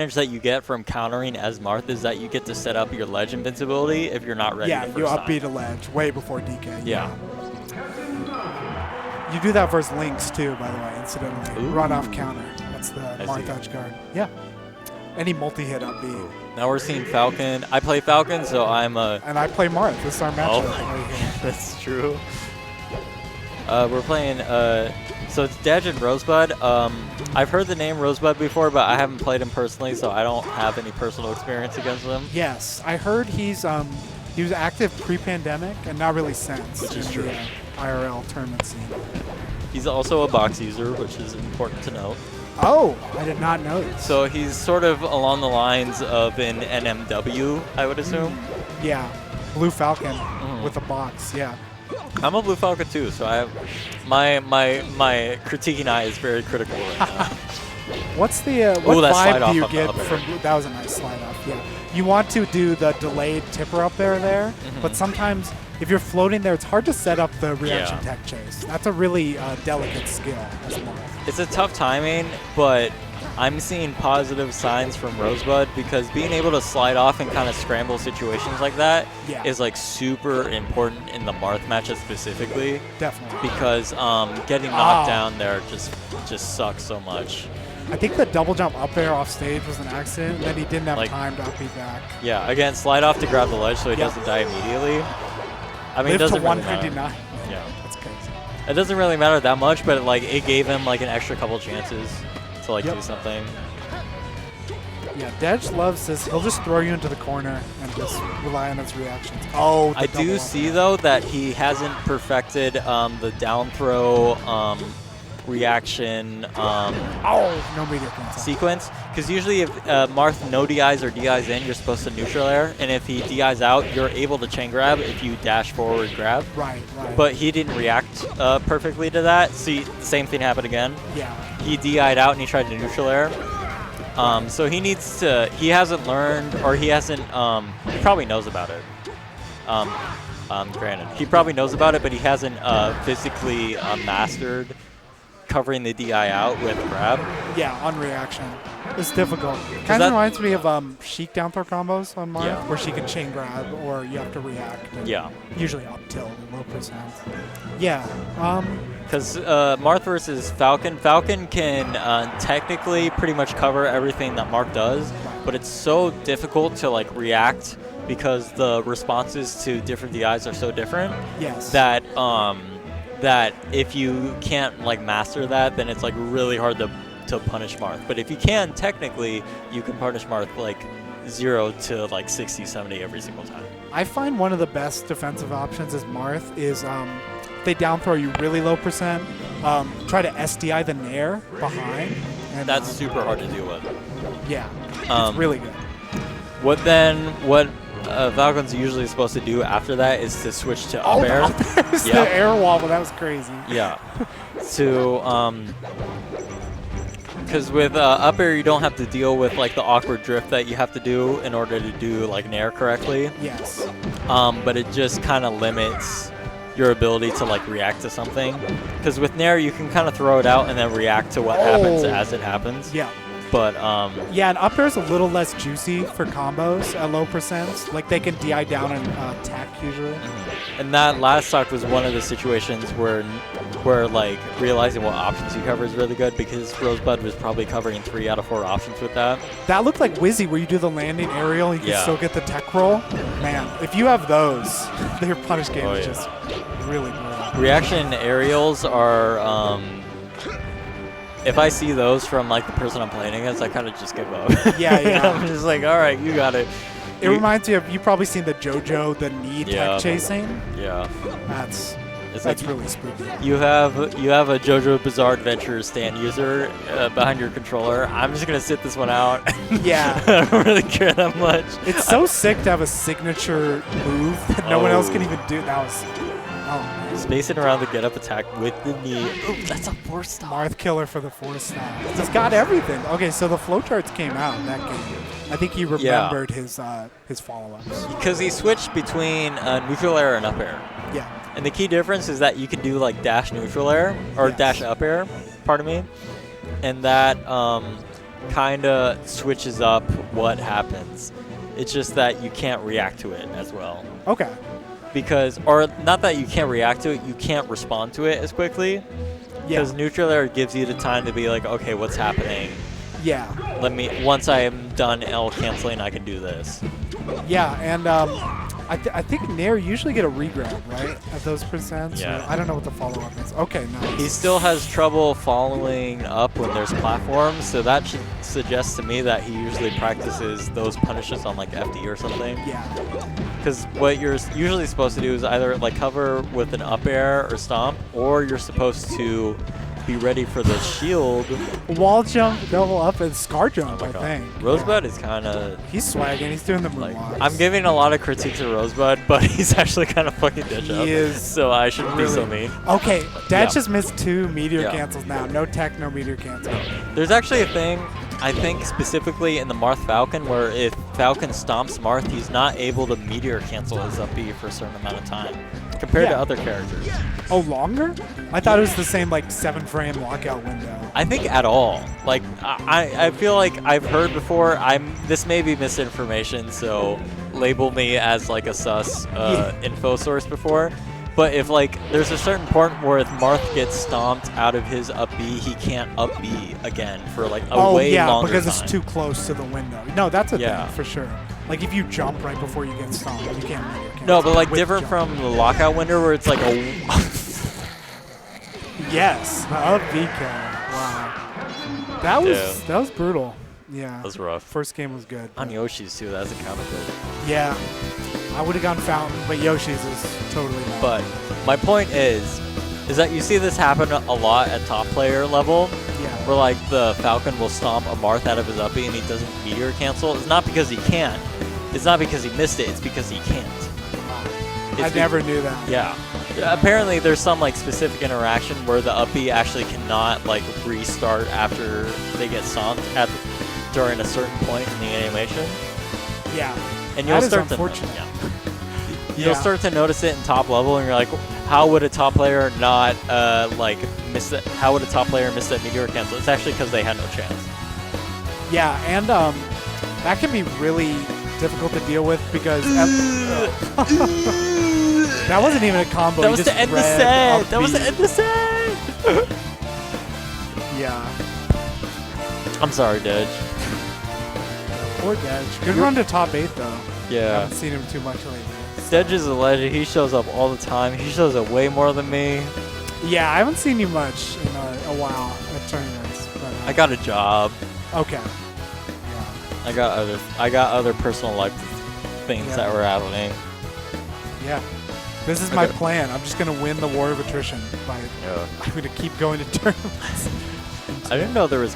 advantage that you get from countering as Marth is that you get to set up your ledge invincibility if you're not ready. Yeah, the you first upbeat time. a ledge way before DK. Yeah. You do that versus Lynx too, by the way, incidentally. Ooh. Run off counter. That's the Marth see. edge guard. Yeah. Any multi-hit upbeat. Now we're seeing Falcon. I play Falcon, so I'm a. And I play Marth. This is our matchup right here. That's true. We're playing. So it's Dedge and Rosebud. I've heard the name Rosebud before, but I haven't played him personally, so I don't have any personal experience against him. Yes, I heard he was active pre-pandemic and not really since. Which is in true. The, IRL tournament scene. He's also a box user, which is important to note. Oh, I did not know this. So he's sort of along the lines of an NMW, I would assume. Yeah, Blue Falcon with a box. Yeah. I'm a Blue Falcon too, so I have my critiquing eye is very critical right now. What's the what Ooh, that slide vibe off do you on the get up air. from Blue? That was a nice slide off. Yeah. You want to do the delayed tipper up there, but sometimes if you're floating there, it's hard to set up the reaction tech chase. That's a really delicate skill as well. It's a tough timing, but I'm seeing positive signs from Rosebud because being able to slide off and kind of scramble situations like that is like super important in the Marth matches specifically. Definitely. Because getting knocked down there just sucks so much. I think the double jump up air off stage was an accident, and then he didn't have Like- time to upbeat back. Yeah, again, slide off to grab the ledge so he doesn't die immediately. I mean, it Live to doesn't really matter. 199. Yeah. That's crazy. It doesn't really matter that much, but it gave him like an extra couple chances to like do something. Yeah, Dedge loves this. He'll just throw you into the corner and just rely on his reactions. Oh, the I double do up see air. though that he hasn't perfected the down throw reaction no media cancel. sequence, because usually if Marth no DIs or DIs in, you're supposed to neutral air, and if he DIs out, you're able to chain grab if you dash forward grab. Right. But he didn't react perfectly to that. See, the same thing happened again. Yeah. He DI'd out and he tried to neutral air. So he needs to. He hasn't learned, or he hasn't. He probably knows about it. Granted, he probably knows about it, but he hasn't physically mastered covering the DI out with grab. Yeah, on reaction. It's difficult. Kind of reminds me of Sheik down throw combos on Marth, where she can chain grab or you have to react. Usually up tilt and low percent. Yeah. Because Marth versus Falcon. Falcon can technically pretty much cover everything that Marth does, but it's so difficult to like react because the responses to different DIs are so different. Yes. That that if you can't like master that, then it's like really hard to punish Marth. But if you can, technically, you can punish Marth like 0 to like 60, 70 every single time. I find one of the best defensive options as Marth is they down throw you really low percent, try to SDI the nair behind. And, that's super hard to deal with. Yeah, it's really good. What Falcon's usually supposed to do after that is to switch to up air. The air wall, but that was crazy. Yeah. Because with up air, you don't have to deal with like the awkward drift that you have to do in order to do like nair correctly. Yes. But it just kind of limits your ability to like react to something. Because with nair, you can kind of throw it out and then react to what happens as it happens. Yeah. But yeah, and up air is a little less juicy for combos at low percents. Like they can DI down and tech usually. And that last stock was one of the situations where like realizing what options you cover is really good, because Rosebud was probably covering 3 out of 4 options with that. That looked like Wizzy, where you do the landing aerial, you can still get the tech roll. Man, if you have those, their punish game is just really brutal. Reaction aerials are. If I see those from like the person I'm playing against, I kind of just give up. Yeah. I'm just like, all right, you got it. It reminds me of, you've probably seen the JoJo, the knee tech chasing. Yeah. That's like really spooky. You have a JoJo Bizarre Adventure stand user behind your controller. I'm just gonna sit this one out. Yeah. I don't really care that much. It's so sick to have a signature move that no one else can even do. That was spacing around the get up attack with the knee. Ooh, that's a 4-stop. Marth killer for the 4-stop. He's got everything. Okay, so the flowcharts came out in that game. I think he remembered his follow-ups. Because he switched between neutral air and up air. Yeah. And the key difference is that you can do like dash neutral air or dash up air, pardon me. And that kind of switches up what happens. It's just that you can't react to it as well. Okay. Because, or not that you can't react to it, you can't respond to it as quickly. Because neutral air gives you the time to be like, okay, what's happening? Yeah. Once I am done L canceling, I can do this. Yeah, and I think Nair usually get a regrab, right? At those percents? Yeah. I don't know what the follow-up is. Okay, nice. He still has trouble following up when there's platforms, so that should suggest to me that he usually practices those punishes on like FD or something. Yeah. Because what you're usually supposed to do is either like cover with an up air or stomp, or you're supposed to be ready for the shield. Wall jump, double up, and scar jump, I think. Rosebud is kind of... He's swagging. He's doing the moonwalks. I'm giving a lot of critiques to Rosebud, but he's actually kind of fucking Dedge up. He is. So I shouldn't be so mean. Okay, Dedge just missed 2 meteor cancels now. No tech, no meteor cancel. There's actually a thing, I think specifically in the Marth Falcon, where if Falcon stomps Marth, he's not able to meteor cancel his up B for a certain amount of time compared to other characters. Oh, longer? I thought it was the same like 7-frame lockout window. I think at all. Like I feel like I've heard before. This may be misinformation, so label me as like a sus info source before. But if like there's a certain point where if Marth gets stomped out of his up B, he can't up B again for like a way longer because time. it's too close to the window. No, that's a thing for sure. Like if you jump right before you get stomped, you can't meteor cancel. No, but like different from the lockout window where it's like a... Yes, the up B kill. Wow. That was brutal. Yeah. That was rough. First game was good. On Yoshi's too, that's a counterfeit. Yeah. I would have gone Fountain, but Yoshi's is totally not. But my point is that you see this happen a lot at top player level. Yeah. Where like the Falcon will stomp a Marth out of his up B and he doesn't meteor cancel. It's not because he can't. It's not because he missed it. It's because he can't. I never knew that. Yeah. Apparently there's some like specific interaction where the up B actually cannot like restart after they get stomped during a certain point in the animation. Yeah. And you'll start you'll start to notice it in top level, and you're like, how would a top player not miss it? How would a top player miss that meteor cancel? It's actually because they had no chance. Yeah, and that can be really difficult to deal with because that wasn't even a combo. That was to end the set. That was to end the set. Yeah. I'm sorry, Dedge. Poor Dedge. Good run to top 8 though. Yeah. I haven't seen him too much lately. Dedge is a legend. He shows up all the time. He shows up way more than me. Yeah, I haven't seen you much in a while at tournaments. But, I got a job. Okay. Yeah. I got other personal life things that were happening. Yeah. This is my plan. I'm just gonna win the war of attrition by I'm gonna keep going to tournaments. I didn't know there was